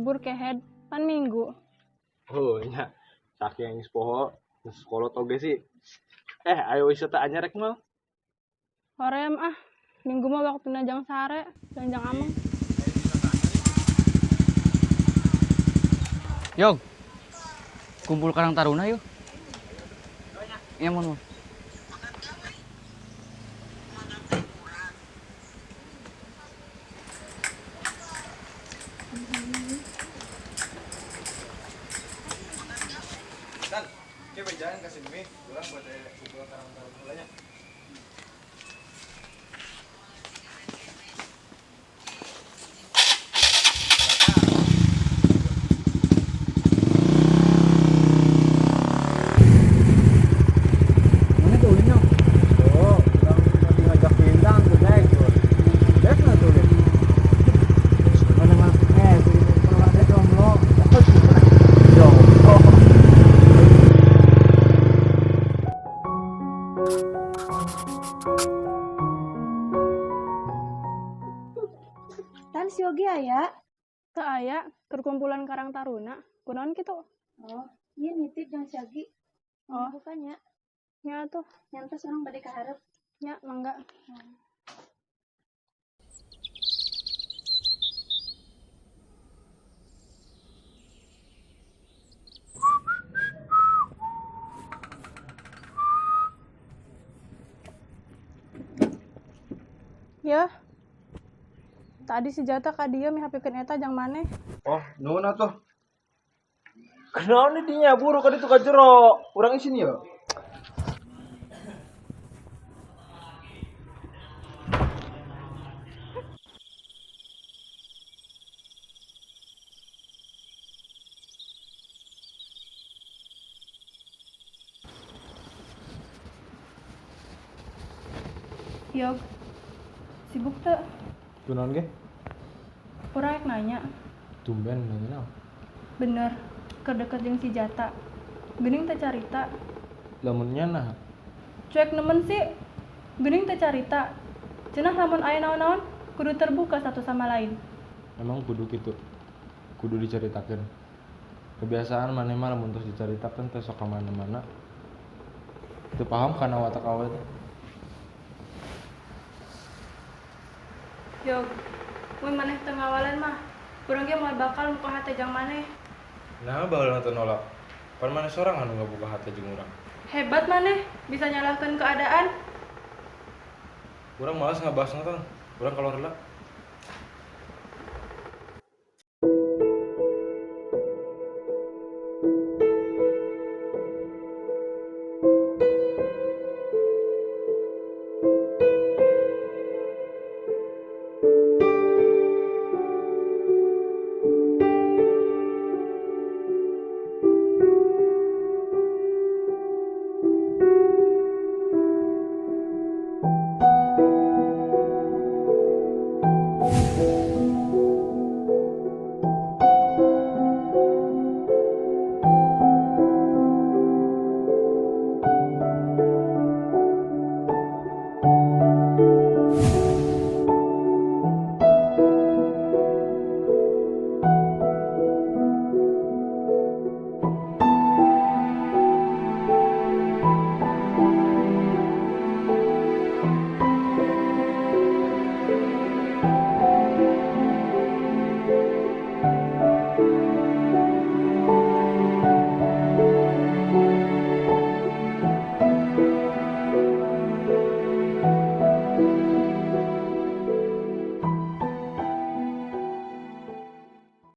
libur kehead pan minggu. Oh nya saking poho sekolah toge sih. Ayo wisata anyar rek mal. Hoream minggu mah waktu najang sare dan jang ameng. Yuk, kumpul Karang Taruna yuk. Iya mon. Dan, coba jangan kasih mie, kurang buat kumpul Karang Tarunanya. Mana tuh ulinya? Oh, orang lagi ngajak pindang tuh naik tuh. Dek nggak tuh dek? Mana mas? Kalau ada jomblo. Jomblo. Tan si Yogi aya. Teu aya kerkumpulan Karang Taruna. Kunaon kitu? Oh, iya nitip jeung si Yogi. Oh. Bukanya. Nya tuh, Nyantos orang bade kaharep. nya mangga. Ya. Tadi si Jata ka dieu mihapikeun eta jang maneh. Oh, nuhun atuh. Kenaon dinya buru ka ditu ka jero. Urang isin ya. Yog. Sibuk teu? Kunaon ge? Urang rek nanya. Tumben nanya. Bener, kedeket jeung si Jata. Geuning teh carita. Lamunnya nah. Cuek nemen sih. Geuning teh carita. Cenah lamun aya naon-naon kudu terbuka satu sama lain. Emang kudu gitu. Kudu diceritakeun. Kebiasaan maneh mah lamun terus dicaritakeun teh sok ka mana-mana. Teu paham kana watak awet. Yog, mun maneh teu ngawalan mah, urang ge moal bakal muka hate jang maneh. Nah, baheula teu nolak. Pan maneh sorang anu ngabuka hate jeung urang. Hebat maneh, bisa nyalahkeun keadaan. Urang malas ngabahasna tah. Urang kalor heula.